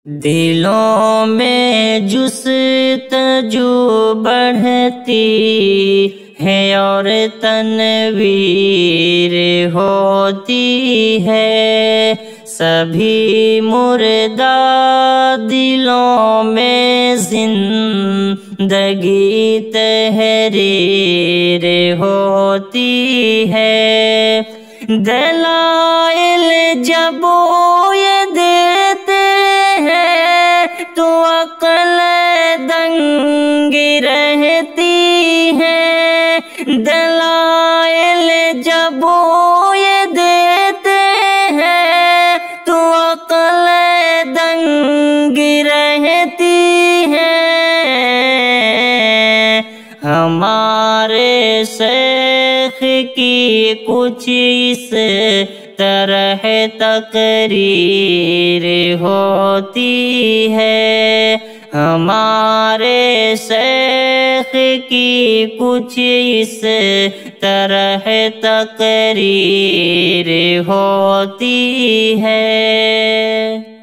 دلوں میں جستجو بڑھتی ہے اور تنویر ہوتی ہے، سبھی مردہ دلوں میں زندگی تحریر ہوتی ہے۔ دلائل جب یہ دیتے ہیں تو عقل دنگ رہتی ہے، دلائل جب یہ دیتے ہیں تو عقل دنگ رہتی ہے۔ ہمارے شیخ کی کچھ اس طرح تقریر ہوتی ہے، ہمارے شیخ کی کچھ اس طرح تقریر ہوتی ہے۔